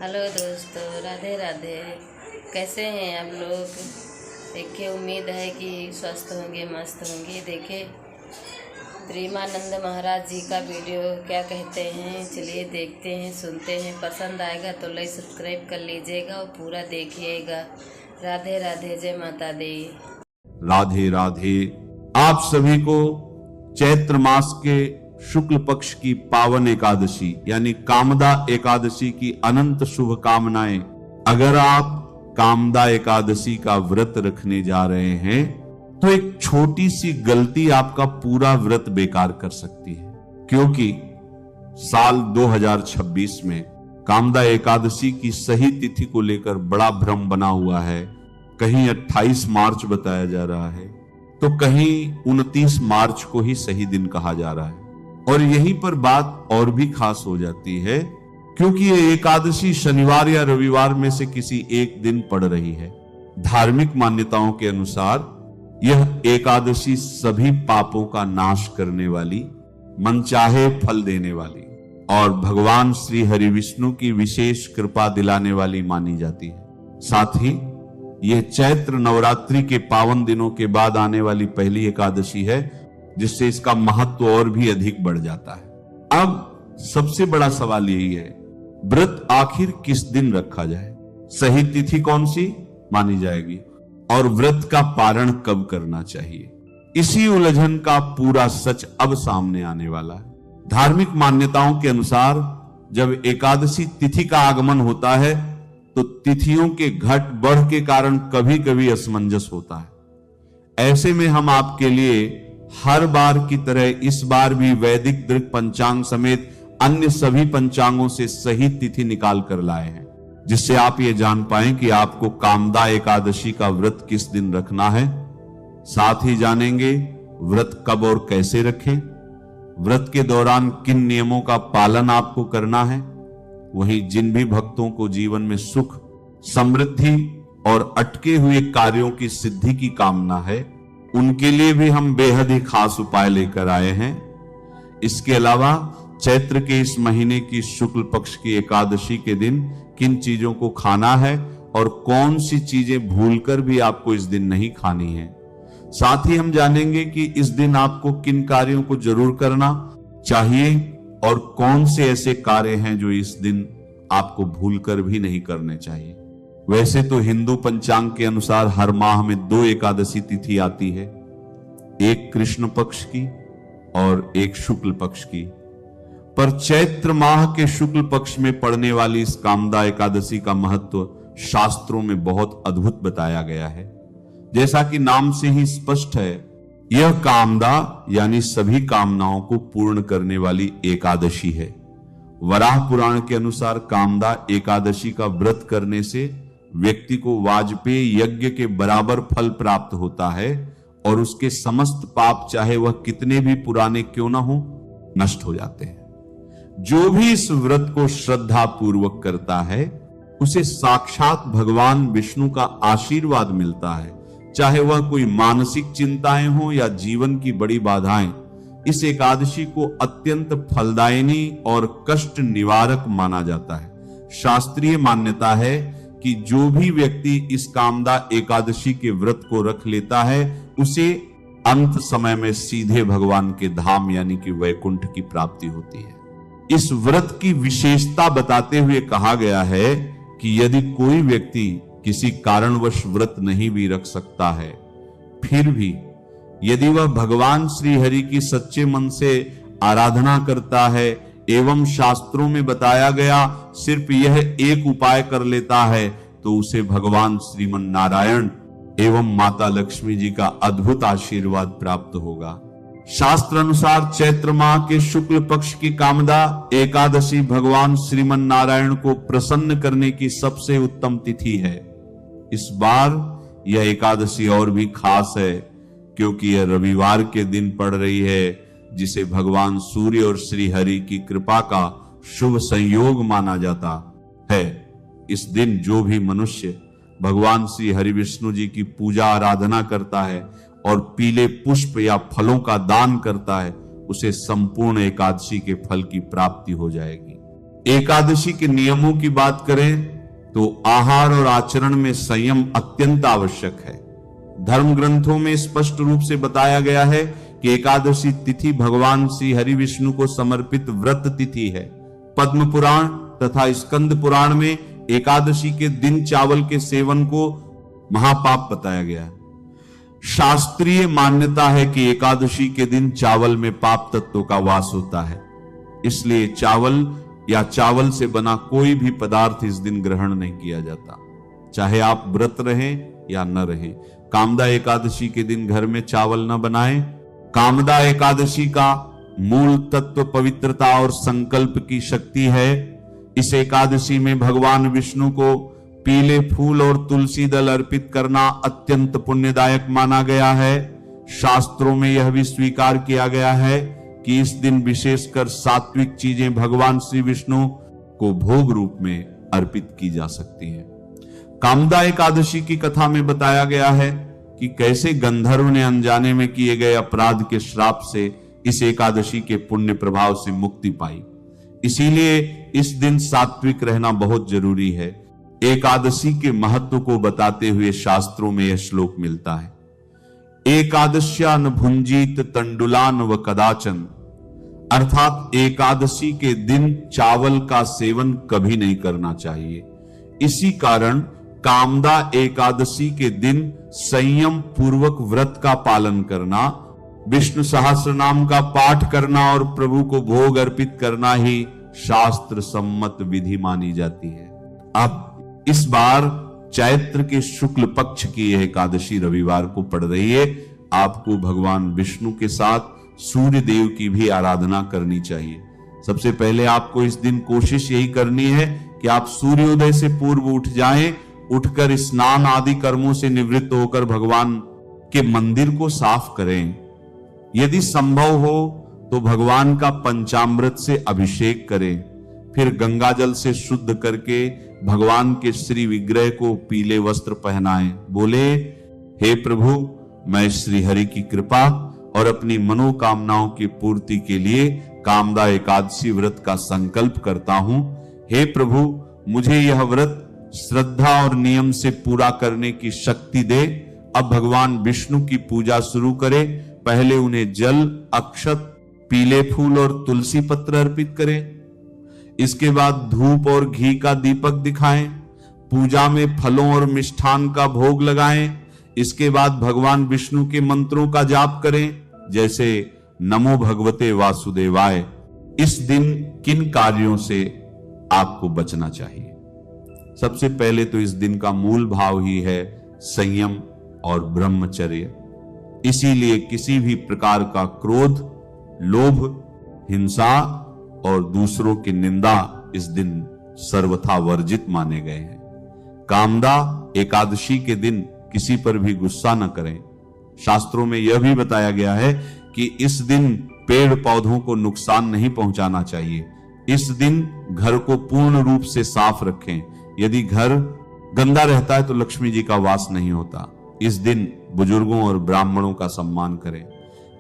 Hello दोस्तों, राधे राधे। कैसे हैं आप लोग? देखिए, उम्मीद है कि स्वस्थ होंगे, मस्त होंगे। देखिए, प्रेमानंद महाराज जी का वीडियो क्या कहते हैं, चलिए देखते हैं, सुनते हैं। पसंद आएगा तो लाइक सब्सक्राइब कर लीजिएगा और पूरा देखिएगा। राधे राधे, जय माता दी। राधे राधे। आप सभी को चैत्र मास के शुक्ल पक्ष की पावन एकादशी यानी कामदा एकादशी की अनंत शुभकामनाएं। अगर आप कामदा एकादशी का व्रत रखने जा रहे हैं तो एक छोटी सी गलती आपका पूरा व्रत बेकार कर सकती है, क्योंकि साल 2026 में कामदा एकादशी की सही तिथि को लेकर बड़ा भ्रम बना हुआ है। कहीं 28 मार्च बताया जा रहा है तो कहीं 29 मार्च को ही सही दिन कहा जा रहा है। और यहीं पर बात और भी खास हो जाती है, क्योंकि ये एकादशी शनिवार या रविवार में से किसी एक दिन पड़ रही है। धार्मिक मान्यताओं के अनुसार यह एकादशी सभी पापों का नाश करने वाली, मनचाहे फल देने वाली और भगवान श्री हरि विष्णु की विशेष कृपा दिलाने वाली मानी जाती है। साथ ही यह चैत्र नवरात्रि के पावन दिनों के बाद आने वाली पहली एकादशी है, जिससे इसका महत्व और भी अधिक बढ़ जाता है। अब सबसे बड़ा सवाल यही है, व्रत आखिर किस दिन रखा जाए, सही तिथि कौन सी मानी जाएगी और व्रत का पारण कब करना चाहिए। इसी उलझन का पूरा सच अब सामने आने वाला है। धार्मिक मान्यताओं के अनुसार जब एकादशी तिथि का आगमन होता है तो तिथियों के घट बढ़ के कारण कभी कभी असमंजस होता है। ऐसे में हम आपके लिए हर बार की तरह इस बार भी वैदिक दृक पंचांग समेत अन्य सभी पंचांगों से सही तिथि निकाल कर लाए हैं, जिससे आप ये जान पाएं कि आपको कामदा एकादशी का व्रत किस दिन रखना है। साथ ही जानेंगे व्रत कब और कैसे रखें, व्रत के दौरान किन नियमों का पालन आपको करना है। वहीं जिन भी भक्तों को जीवन में सुख, समृद्धि और अटके हुए कार्यों की सिद्धि की कामना है, उनके लिए भी हम बेहद ही खास उपाय लेकर आए हैं। इसके अलावा चैत्र के इस महीने की शुक्ल पक्ष की एकादशी के दिन किन चीजों को खाना है और कौन सी चीजें भूलकर भी आपको इस दिन नहीं खानी है। साथ ही हम जानेंगे कि इस दिन आपको किन कार्यों को जरूर करना चाहिए और कौन से ऐसे कार्य हैं जो इस दिन आपको भूलकर भी नहीं करने चाहिए। वैसे तो हिंदू पंचांग के अनुसार हर माह में 2 एकादशी तिथि आती है, एक कृष्ण पक्ष की और एक शुक्ल पक्ष की। पर चैत्र माह के शुक्ल पक्ष में पड़ने वाली इस कामदा एकादशी का महत्व शास्त्रों में बहुत अद्भुत बताया गया है। जैसा कि नाम से ही स्पष्ट है, यह कामदा यानी सभी कामनाओं को पूर्ण करने वाली एकादशी है। वराह पुराण के अनुसार कामदा एकादशी का व्रत करने से व्यक्ति को वाजपेयी यज्ञ के बराबर फल प्राप्त होता है और उसके समस्त पाप, चाहे वह कितने भी पुराने क्यों ना हो, नष्ट हो जाते हैं। जो भी इस व्रत को श्रद्धा पूर्वक करता है उसे साक्षात भगवान विष्णु का आशीर्वाद मिलता है, चाहे वह कोई मानसिक चिंताएं हो या जीवन की बड़ी बाधाएं। इस एकादशी को अत्यंत फलदायिनी और कष्ट निवारक माना जाता है। शास्त्रीय मान्यता है कि जो भी व्यक्ति इस कामदा एकादशी के व्रत को रख लेता है उसे अंत समय में सीधे भगवान के धाम यानी कि वैकुंठ की प्राप्ति होती है। इस व्रत की विशेषता बताते हुए कहा गया है कि यदि कोई व्यक्ति किसी कारणवश व्रत नहीं भी रख सकता है, फिर भी यदि वह भगवान श्री हरि की सच्चे मन से आराधना करता है एवं शास्त्रों में बताया गया सिर्फ यह एक उपाय कर लेता है, तो उसे भगवान श्रीमन नारायण एवं माता लक्ष्मी जी का अद्भुत आशीर्वाद प्राप्त होगा। शास्त्र अनुसार चैत्र माह के शुक्ल पक्ष की कामदा एकादशी भगवान श्रीमन नारायण को प्रसन्न करने की सबसे उत्तम तिथि है। इस बार यह एकादशी और भी खास है क्योंकि यह रविवार के दिन पड़ रही है, जिसे भगवान सूर्य और श्री हरि की कृपा का शुभ संयोग माना जाता है। इस दिन जो भी मनुष्य भगवान श्री हरि विष्णु जी की पूजा आराधना करता है और पीले पुष्प या फलों का दान करता है, उसे संपूर्ण एकादशी के फल की प्राप्ति हो जाएगी। एकादशी के नियमों की बात करें तो आहार और आचरण में संयम अत्यंत आवश्यक है। धर्म ग्रंथों में स्पष्ट रूप से बताया गया है कि एकादशी तिथि भगवान श्री हरि विष्णु को समर्पित व्रत तिथि है। पद्म पुराण तथा स्कंद पुराण में एकादशी के दिन चावल के सेवन को महापाप बताया गया है। शास्त्रीय मान्यता है कि एकादशी के दिन चावल में पाप तत्वों का वास होता है, इसलिए चावल या चावल से बना कोई भी पदार्थ इस दिन ग्रहण नहीं किया जाता, चाहे आप व्रत रहें या न रहें। कामदा एकादशी के दिन घर में चावल न बनाएं। कामदा एकादशी का मूल तत्व पवित्रता और संकल्प की शक्ति है। इस एकादशी में भगवान विष्णु को पीले फूल और तुलसी दल अर्पित करना अत्यंत पुण्यदायक माना गया है। शास्त्रों में यह भी स्वीकार किया गया है कि इस दिन विशेषकर सात्विक चीजें भगवान श्री विष्णु को भोग रूप में अर्पित की जा सकती हैं। कामदा एकादशी की कथा में बताया गया है कि कैसे गंधर्व ने अनजाने में किए गए अपराध के श्राप से इस एकादशी के पुण्य प्रभाव से मुक्ति पाई। इसीलिए इस दिन सात्विक रहना बहुत जरूरी है। एकादशी के महत्व को बताते हुए शास्त्रों में यह श्लोक मिलता है, एकादश्यान भुंजीत तंडुलान व कदाचन, अर्थात एकादशी के दिन चावल का सेवन कभी नहीं करना चाहिए। इसी कारण कामदा एकादशी के दिन संयम पूर्वक व्रत का पालन करना, विष्णु सहस्त्र नाम का पाठ करना और प्रभु को भोग अर्पित करना ही शास्त्र सम्मत विधि मानी जाती है। अब इस बार चैत्र के शुक्ल पक्ष की यह एकादशी रविवार को पड़ रही है। आपको भगवान विष्णु के साथ सूर्य देव की भी आराधना करनी चाहिए। सबसे पहले आपको इस दिन कोशिश यही करनी है कि आप सूर्योदय से पूर्व उठ जाएं, उठकर स्नान आदि कर्मों से निवृत्त होकर भगवान के मंदिर को साफ करें। यदि संभव हो तो भगवान का पंचामृत से अभिषेक करें, फिर गंगा जल से शुद्ध करके भगवान के श्री विग्रह को पीले वस्त्र पहनाएं। बोले, हे प्रभु, मैं श्री हरि की कृपा और अपनी मनोकामनाओं की पूर्ति के लिए कामदा एकादशी व्रत का संकल्प करता हूं। हे प्रभु, मुझे यह व्रत श्रद्धा और नियम से पूरा करने की शक्ति दे। अब भगवान विष्णु की पूजा शुरू करें। पहले उन्हें जल, अक्षत, पीले फूल और तुलसी पत्र अर्पित करें। इसके बाद धूप और घी का दीपक दिखाएं। पूजा में फलों और मिष्ठान का भोग लगाएं। इसके बाद भगवान विष्णु के मंत्रों का जाप करें, जैसे नमो भगवते वासुदेवाय। इस दिन किन कार्यों से आपको बचना चाहिए? सबसे पहले तो इस दिन का मूल भाव ही है संयम और ब्रह्मचर्य। इसीलिए किसी भी प्रकार का क्रोध, लोभ, हिंसा और दूसरों की निंदा इस दिन सर्वथा वर्जित माने गए हैं। कामदा एकादशी के दिन किसी पर भी गुस्सा न करें। शास्त्रों में यह भी बताया गया है कि इस दिन पेड़ पौधों को नुकसान नहीं पहुंचाना चाहिए। इस दिन घर को पूर्ण रूप से साफ रखें। यदि घर गंदा रहता है तो लक्ष्मी जी का वास नहीं होता। इस दिन बुजुर्गों और ब्राह्मणों का सम्मान करें।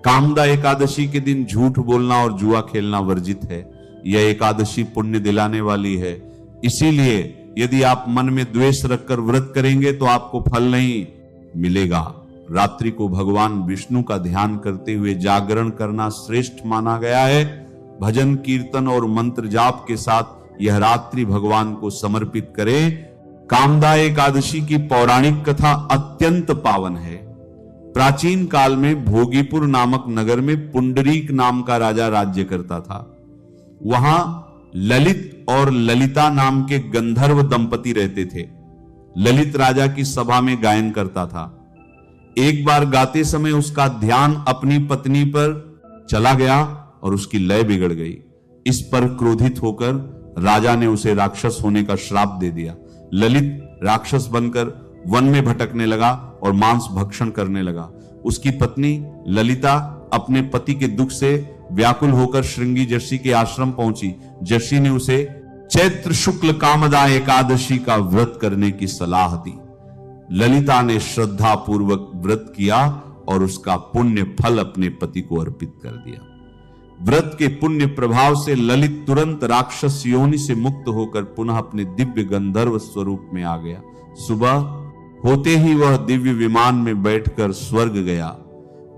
कामदा एकादशी के दिन झूठ बोलना और जुआ खेलना वर्जित है। यह एकादशी पुण्य दिलाने वाली है। इसीलिए यदि आप मन में द्वेष रखकर व्रत करेंगे तो आपको फल नहीं मिलेगा। रात्रि को भगवान विष्णु का ध्यान करते हुए जागरण करना श्रेष्ठ माना गया है। भजन, कीर्तन और मंत्र जाप के साथ यह रात्रि भगवान को समर्पित करें। कामदा एकादशी की पौराणिक कथा अत्यंत पावन है। प्राचीन काल में भोगीपुर नामक नगर में पुंडरीक नाम का राजा राज्य करता था। वहां ललित और ललिता नाम के गंधर्व दंपति रहते थे। ललित राजा की सभा में गायन करता था। एक बार गाते समय उसका ध्यान अपनी पत्नी पर चला गया और उसकी लय बिगड़ गई। इस पर क्रोधित होकर राजा ने उसे राक्षस होने का श्राप दे दिया। ललित राक्षस बनकर वन में भटकने लगा और मांस भक्षण करने लगा। उसकी पत्नी ललिता अपने पति के दुख से व्याकुल होकर श्रृंगी जर्षि के आश्रम पहुंची। जर्षि ने उसे चैत्र शुक्ल कामदा एकादशी का व्रत करने की सलाह दी। ललिता ने श्रद्धा पूर्वक व्रत किया और उसका पुण्य फल अपने पति को अर्पित कर दिया। व्रत के पुण्य प्रभाव से ललित तुरंत राक्षस योनि से मुक्त होकर पुनः अपने दिव्य गंधर्व स्वरूप में आ गया। सुबह होते ही वह दिव्य विमान में बैठकर स्वर्ग गया।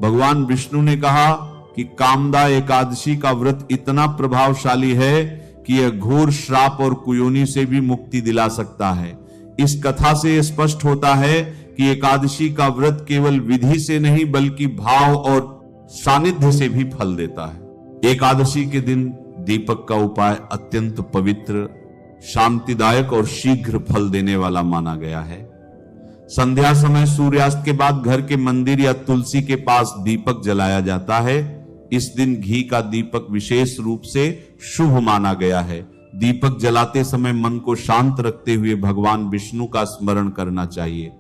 भगवान विष्णु ने कहा कि कामदा एकादशी का व्रत इतना प्रभावशाली है कि यह घोर श्राप और कुयोनि से भी मुक्ति दिला सकता है। इस कथा से स्पष्ट होता है कि एकादशी का व्रत केवल विधि से नहीं बल्कि भाव और सानिध्य से भी फल देता है। एकादशी के दिन दीपक का उपाय अत्यंत पवित्र, शांतिदायक और शीघ्र फल देने वाला माना गया है। संध्या समय सूर्यास्त के बाद घर के मंदिर या तुलसी के पास दीपक जलाया जाता है। इस दिन घी का दीपक विशेष रूप से शुभ माना गया है। दीपक जलाते समय मन को शांत रखते हुए भगवान विष्णु का स्मरण करना चाहिए।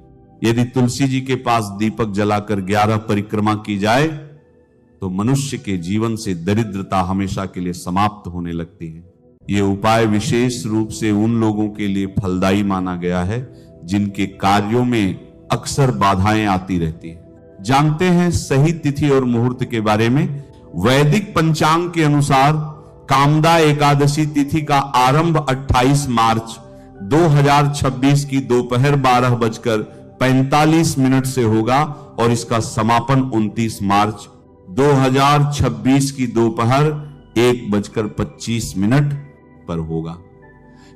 यदि तुलसी जी के पास दीपक जलाकर 11 परिक्रमा की जाए तो मनुष्य के जीवन से दरिद्रता हमेशा के लिए समाप्त होने लगती है। ये उपाय विशेष रूप से उन लोगों के लिए फलदायी माना गया है जिनके कार्यों में अक्सर बाधाएं आती रहती है। जानते हैं सही तिथि और मुहूर्त के बारे में। वैदिक पंचांग के अनुसार कामदा एकादशी तिथि का आरंभ 28 मार्च 2026 की दोपहर 12:45 से होगा और इसका समापन 29 मार्च 2026 की दोपहर 1:25 पर होगा।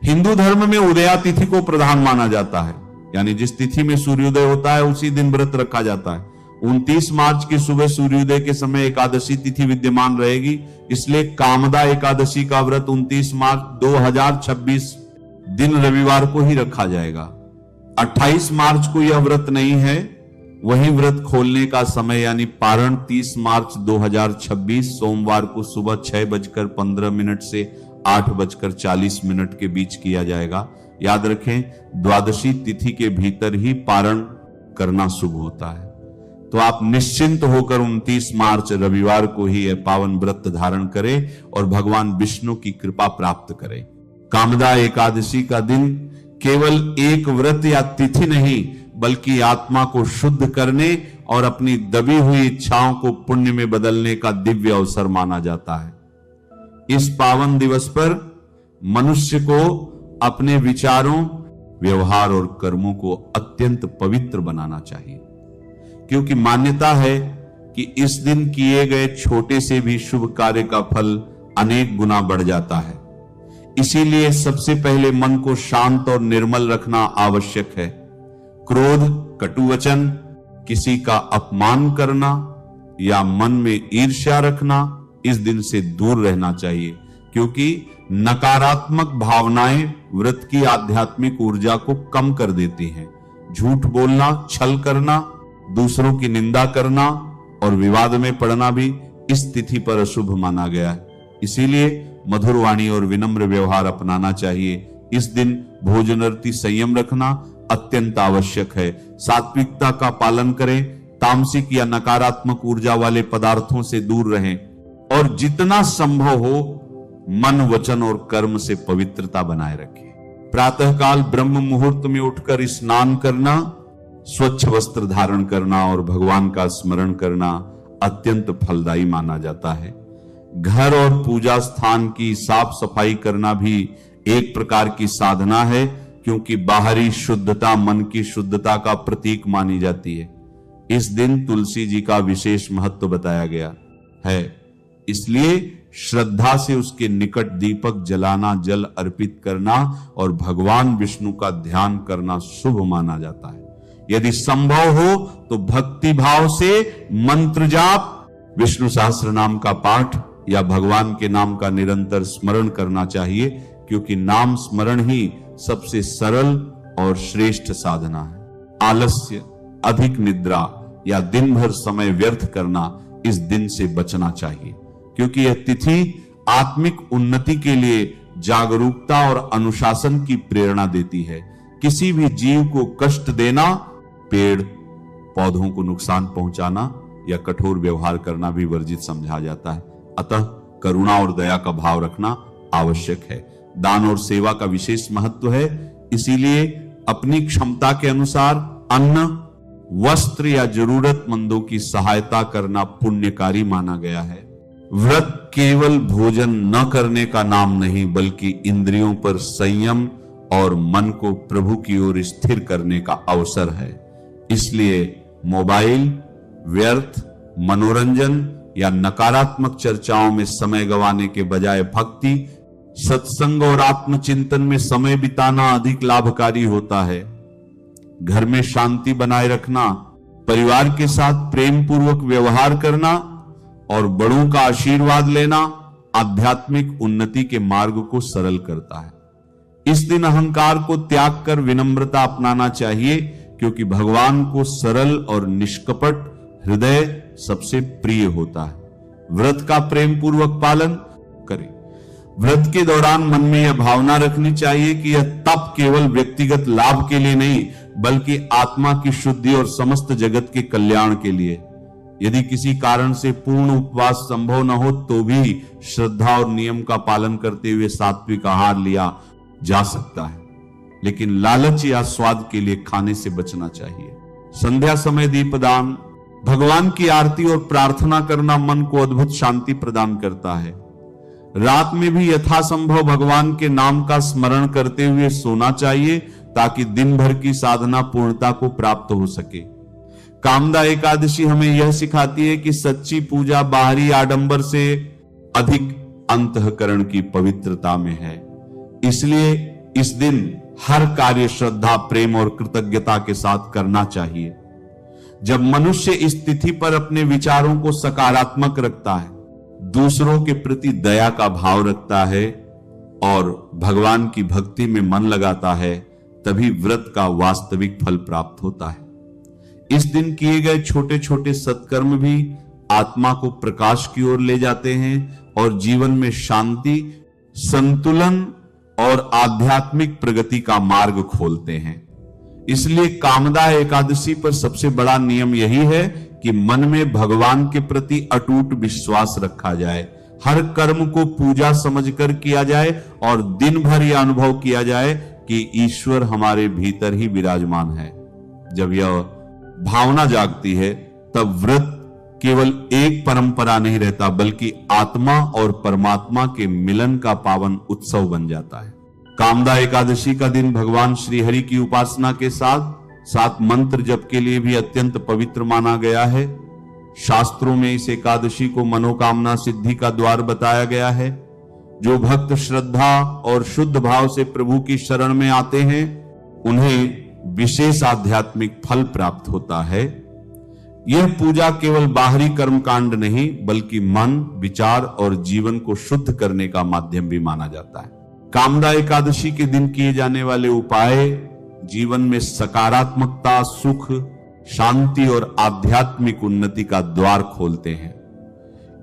हिंदू धर्म में उदया तिथि को प्रधान माना जाता है, यानी जिस तिथि में सूर्योदय होता है उसी दिन व्रत रखा जाता है। 29 मार्च की सुबह सूर्योदय के समय एकादशी तिथि विद्यमान रहेगी, इसलिए कामदा एकादशी का व्रत 29 मार्च 2026 दिन रविवार को ही रखा जाएगा। 28 मार्च को यह व्रत नहीं है। वही व्रत खोलने का समय यानी पारण 30 मार्च 2026 सोमवार को सुबह 6:15 से 8:40 के बीच किया जाएगा। याद रखें, द्वादशी तिथि के भीतर ही पारण करना शुभ होता है। तो आप निश्चिंत होकर 29 मार्च रविवार को ही यह पावन व्रत धारण करें और भगवान विष्णु की कृपा प्राप्त करें। कामदा एकादशी का दिन केवल एक व्रत या तिथि नहीं बल्कि आत्मा को शुद्ध करने और अपनी दबी हुई इच्छाओं को पुण्य में बदलने का दिव्य अवसर माना जाता है। इस पावन दिवस पर मनुष्य को अपने विचारों, व्यवहार और कर्मों को अत्यंत पवित्र बनाना चाहिए, क्योंकि मान्यता है कि इस दिन किए गए छोटे से भी शुभ कार्य का फल अनेक गुना बढ़ जाता है। इसीलिए सबसे पहले मन को शांत और निर्मल रखना आवश्यक है। क्रोध, कटुवचन, किसी का अपमान करना या मन में ईर्ष्या रखना इस दिन से दूर रहना चाहिए, क्योंकि नकारात्मक भावनाएं व्रत की आध्यात्मिक ऊर्जा को कम कर देती हैं। झूठ बोलना, छल करना, दूसरों की निंदा करना और विवाद में पड़ना भी इस तिथि पर अशुभ माना गया है। इसीलिए मधुर वाणी और विनम्र व्यवहार अपनाना चाहिए। इस दिन भोजनार्थी संयम रखना अत्यंत आवश्यक है। सात्विकता का पालन करें, तामसिक या नकारात्मक ऊर्जा वाले पदार्थों से दूर रहें और जितना संभव हो मन, वचन और कर्म से पवित्रता बनाए रखें। प्रातःकाल ब्रह्म मुहूर्त में उठकर स्नान करना, स्वच्छ वस्त्र धारण करना और भगवान का स्मरण करना अत्यंत फलदायी माना जाता है। घर और पूजा स्थान की साफ सफाई करना भी एक प्रकार की साधना है, क्योंकि बाहरी शुद्धता मन की शुद्धता का प्रतीक मानी जाती है। इस दिन तुलसी जी का विशेष महत्व बताया गया है, इसलिए श्रद्धा से उसके निकट दीपक जलाना, जल अर्पित करना और भगवान विष्णु का ध्यान करना शुभ माना जाता है। यदि संभव हो तो भक्ति भाव से मंत्र जाप, विष्णु सहस्त्र नाम का पाठ या भगवान के नाम का निरंतर स्मरण करना चाहिए, क्योंकि नाम स्मरण ही सबसे सरल और श्रेष्ठ साधना है। आलस्य, अधिक निद्रा या दिन भर समय व्यर्थ करना इस दिन से बचना चाहिए, क्योंकि यह तिथि आत्मिक उन्नति के लिए जागरूकता और अनुशासन की प्रेरणा देती है। किसी भी जीव को कष्ट देना, पेड़ पौधों को नुकसान पहुंचाना या कठोर व्यवहार करना भी वर्जित समझा जाता है। अतः करुणा और दया का भाव रखना आवश्यक है। दान और सेवा का विशेष महत्व है, इसीलिए अपनी क्षमता के अनुसार अन्न, वस्त्र या जरूरतमंदों की सहायता करना पुण्यकारी माना गया है। व्रत केवल भोजन न करने का नाम नहीं, बल्कि इंद्रियों पर संयम और मन को प्रभु की ओर स्थिर करने का अवसर है। इसलिए मोबाइल, व्यर्थ मनोरंजन या नकारात्मक चर्चाओं में समय गंवाने के बजाय भक्ति, सत्संग और आत्मचिंतन में समय बिताना अधिक लाभकारी होता है। घर में शांति बनाए रखना, परिवार के साथ प्रेम पूर्वक व्यवहार करना और बड़ों का आशीर्वाद लेना आध्यात्मिक उन्नति के मार्ग को सरल करता है। इस दिन अहंकार को त्याग कर विनम्रता अपनाना चाहिए, क्योंकि भगवान को सरल और निष्कपट हृदय सबसे प्रिय होता है। व्रत का प्रेम पूर्वक पालन करें। व्रत के दौरान मन में यह भावना रखनी चाहिए कि यह तप केवल व्यक्तिगत लाभ के लिए नहीं, बल्कि आत्मा की शुद्धि और समस्त जगत के कल्याण के लिए। यदि किसी कारण से पूर्ण उपवास संभव न हो तो भी श्रद्धा और नियम का पालन करते हुए सात्विक आहार लिया जा सकता है, लेकिन लालच या स्वाद के लिए खाने से बचना चाहिए। संध्या समय दीपदान, भगवान की आरती और प्रार्थना करना मन को अद्भुत शांति प्रदान करता है। रात में भी यथासंभव भगवान के नाम का स्मरण करते हुए सोना चाहिए, ताकि दिन भर की साधना पूर्णता को प्राप्त हो सके। कामदा एकादशी हमें यह सिखाती है कि सच्ची पूजा बाहरी आडंबर से अधिक अंतःकरण की पवित्रता में है। इसलिए इस दिन हर कार्य श्रद्धा, प्रेम और कृतज्ञता के साथ करना चाहिए। जब मनुष्य इस तिथि पर अपने विचारों को सकारात्मक रखता है, दूसरों के प्रति दया का भाव रखता है और भगवान की भक्ति में मन लगाता है, तभी व्रत का वास्तविक फल प्राप्त होता है। इस दिन किए गए छोटे छोटे सत्कर्म भी आत्मा को प्रकाश की ओर ले जाते हैं और जीवन में शांति, संतुलन और आध्यात्मिक प्रगति का मार्ग खोलते हैं। इसलिए कामदा एकादशी पर सबसे बड़ा नियम यही है कि मन में भगवान के प्रति अटूट विश्वास रखा जाए, हर कर्म को पूजा समझकर किया जाए और दिन भर यह अनुभव किया जाए कि ईश्वर हमारे भीतर ही विराजमान है। जब यह भावना जागती है, तब व्रत केवल एक परंपरा नहीं रहता, बल्कि आत्मा और परमात्मा के मिलन का पावन उत्सव बन जाता है। कामदा एकादशी का दिन भगवान श्री हरि की उपासना के साथ साथ मंत्र जप के लिए भी अत्यंत पवित्र माना गया है। शास्त्रों में इस एकादशी को मनोकामना सिद्धि का द्वार बताया गया है। जो भक्त श्रद्धा और शुद्ध भाव से प्रभु की शरण में आते हैं, उन्हें विशेष आध्यात्मिक फल प्राप्त होता है। यह पूजा केवल बाहरी कर्मकांड नहीं, बल्कि मन, विचार और जीवन को शुद्ध करने का माध्यम भी माना जाता है। कामदा एकादशी के दिन किए जाने वाले उपाय जीवन में सकारात्मकता, सुख, शांति और आध्यात्मिक उन्नति का द्वार खोलते हैं।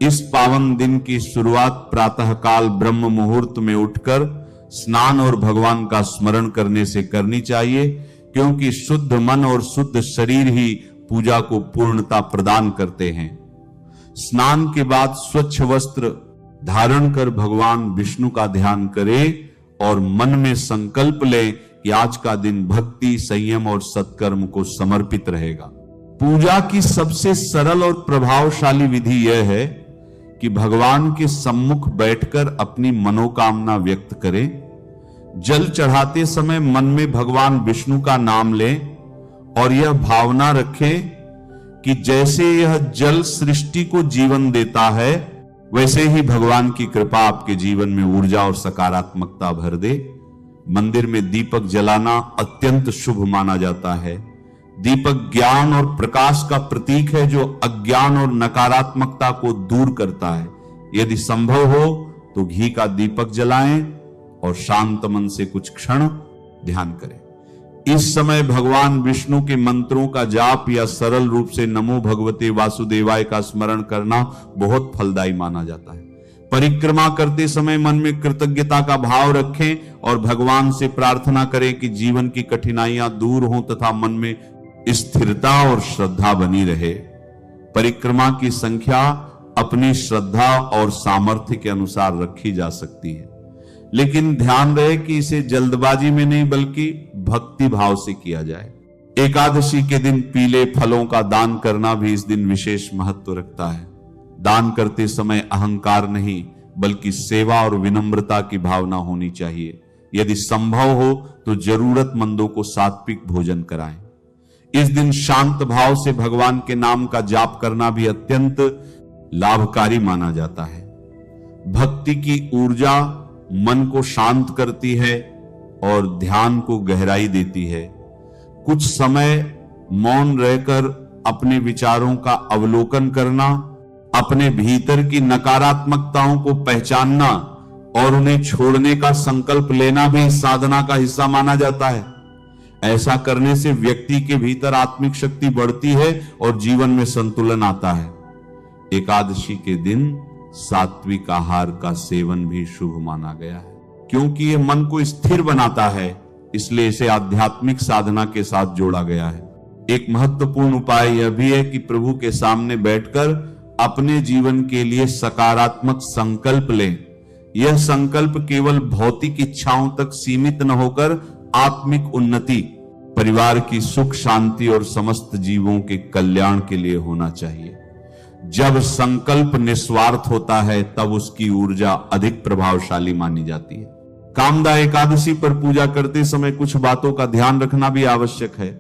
इस पावन दिन की शुरुआत प्रातःकाल ब्रह्म मुहूर्त में उठकर स्नान और भगवान का स्मरण करने से करनी चाहिए, क्योंकि शुद्ध मन और शुद्ध शरीर ही पूजा को पूर्णता प्रदान करते हैं। स्नान के बाद स्वच्छ वस्त्र धारण कर भगवान विष्णु का ध्यान करें और मन में संकल्प लें कि आज का दिन भक्ति, संयम और सत्कर्म को समर्पित रहेगा। पूजा की सबसे सरल और प्रभावशाली विधि यह है कि भगवान के सम्मुख बैठकर अपनी मनोकामना व्यक्त करें। जल चढ़ाते समय मन में भगवान विष्णु का नाम लें और यह भावना रखें कि जैसे यह जल सृष्टि को जीवन देता है, वैसे ही भगवान की कृपा आपके जीवन में ऊर्जा और सकारात्मकता भर दे। मंदिर में दीपक जलाना अत्यंत शुभ माना जाता है। दीपक ज्ञान और प्रकाश का प्रतीक है, जो अज्ञान और नकारात्मकता को दूर करता है। यदि संभव हो तो घी का दीपक जलाएं और शांत मन से कुछ क्षण ध्यान करें। इस समय भगवान विष्णु के मंत्रों का जाप या सरल रूप से नमो भगवते वासुदेवाय का स्मरण करना बहुत फलदायी माना जाता है। परिक्रमा करते समय मन में कृतज्ञता का भाव रखें और भगवान से प्रार्थना करें कि जीवन की कठिनाइयां दूर हों तथा मन में स्थिरता और श्रद्धा बनी रहे। परिक्रमा की संख्या अपनी श्रद्धा और सामर्थ्य के अनुसार रखी जा सकती है, लेकिन ध्यान रहे कि इसे जल्दबाजी में नहीं बल्कि भक्ति भाव से किया जाए। एकादशी के दिन पीले फलों का दान करना भी इस दिन विशेष महत्व रखता है। दान करते समय अहंकार नहीं बल्कि सेवा और विनम्रता की भावना होनी चाहिए। यदि संभव हो तो जरूरतमंदों को सात्विक भोजन कराएं। इस दिन शांत भाव से भगवान के नाम का जाप करना भी अत्यंत लाभकारी माना जाता है। भक्ति की ऊर्जा मन को शांत करती है और ध्यान को गहराई देती है। कुछ समय मौन रहकर अपने विचारों का अवलोकन करना, अपने भीतर की नकारात्मकताओं को पहचानना और उन्हें छोड़ने का संकल्प लेना भी साधना का हिस्सा माना जाता है। ऐसा करने से व्यक्ति के भीतर आत्मिक शक्ति बढ़ती है और जीवन में संतुलन आता है। एकादशी के दिन सात्विक आहार का सेवन भी शुभ माना गया है, क्योंकि यह मन को स्थिर बनाता है, इसलिए इसे आध्यात्मिक साधना के साथ जोड़ा गया है। एक महत्वपूर्ण उपाय यह भी है कि प्रभु के सामने बैठकर अपने जीवन के लिए सकारात्मक संकल्प लें। यह संकल्प केवल भौतिक इच्छाओं तक सीमित न होकर आत्मिक उन्नति, परिवार की सुख शांति और समस्त जीवों के कल्याण के लिए होना चाहिए। जब संकल्प निस्वार्थ होता है तब उसकी ऊर्जा अधिक प्रभावशाली मानी जाती है। कामदा एकादशी पर पूजा करते समय कुछ बातों का ध्यान रखना भी आवश्यक है।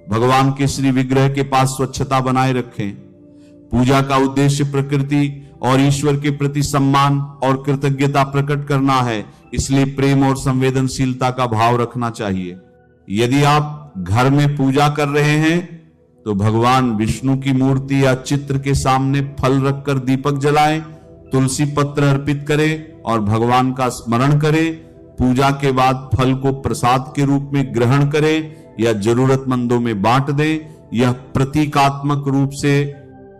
भगवान के श्री विग्रह के पास स्वच्छता बनाए रखें। पूजा का उद्देश्य प्रकृति और ईश्वर के प्रति सम्मान और कृतज्ञता प्रकट करना है, इसलिए प्रेम और संवेदनशीलता का भाव रखना चाहिए। यदि आप घर में पूजा कर रहे हैं तो भगवान विष्णु की मूर्ति या चित्र के सामने फल रखकर दीपक जलाएं, तुलसी पत्र अर्पित करें और भगवान का स्मरण करें। पूजा के बाद फल को प्रसाद के रूप में ग्रहण करें या जरूरतमंदों में बांट दें। यह प्रतीकात्मक रूप से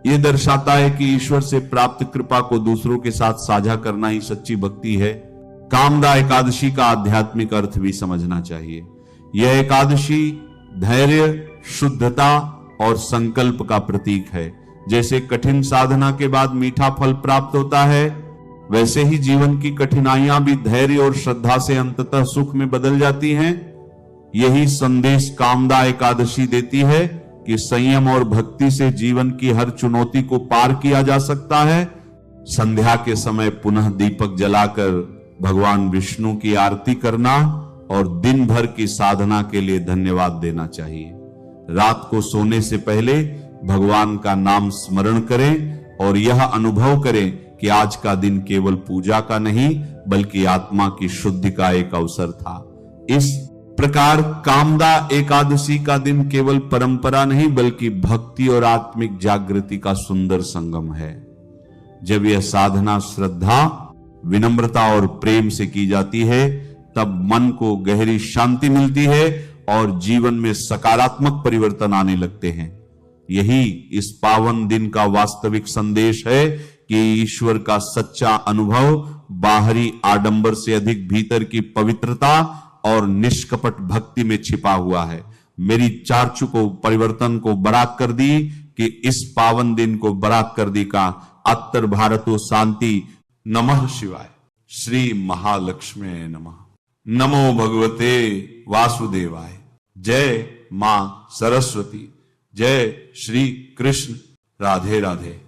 यह दर्शाता है कि ईश्वर से प्राप्त कृपा को दूसरों के साथ साझा करना ही सच्ची भक्ति है। कामदा एकादशी का आध्यात्मिक अर्थ भी समझना चाहिए। यह एकादशी धैर्य, शुद्धता और संकल्प का प्रतीक है। जैसे कठिन साधना के बाद मीठा फल प्राप्त होता है, वैसे ही जीवन की कठिनाइयां भी धैर्य और श्रद्धा से अंततः सुख में बदल जाती हैं। यही संदेश कामदा एकादशी देती है कि संयम और भक्ति से जीवन की हर चुनौती को पार किया जा सकता है। संध्या के समय पुनः दीपक जलाकर भगवान विष्णु की आरती करना और दिन भर की साधना के लिए धन्यवाद देना चाहिए। रात को सोने से पहले भगवान का नाम स्मरण करें और यह अनुभव करें कि आज का दिन केवल पूजा का नहीं बल्कि आत्मा की शुद्धि का एक अवसर था। इस प्रकार कामदा एकादशी का दिन केवल परंपरा नहीं बल्कि भक्ति और आत्मिक जागृति का सुंदर संगम है। जब यह साधना श्रद्धा, विनम्रता और प्रेम से की जाती है तब मन को गहरी शांति मिलती है और जीवन में सकारात्मक परिवर्तन आने लगते हैं। यही इस पावन दिन का वास्तविक संदेश है कि ईश्वर का सच्चा अनुभव बाहरी आडंबर से अधिक भीतर की पवित्रता और निष्कपट भक्ति में छिपा हुआ है। मेरी चार्चू को परिवर्तन को बराक कर दी कि इस पावन दिन को बराक कर दी का अत्तर भारतो शांति। नमः शिवाय। श्री महालक्ष्मी नमः। नमो भगवते वासुदेवाय। जय मां सरस्वती। जय श्री कृष्ण। राधे राधे।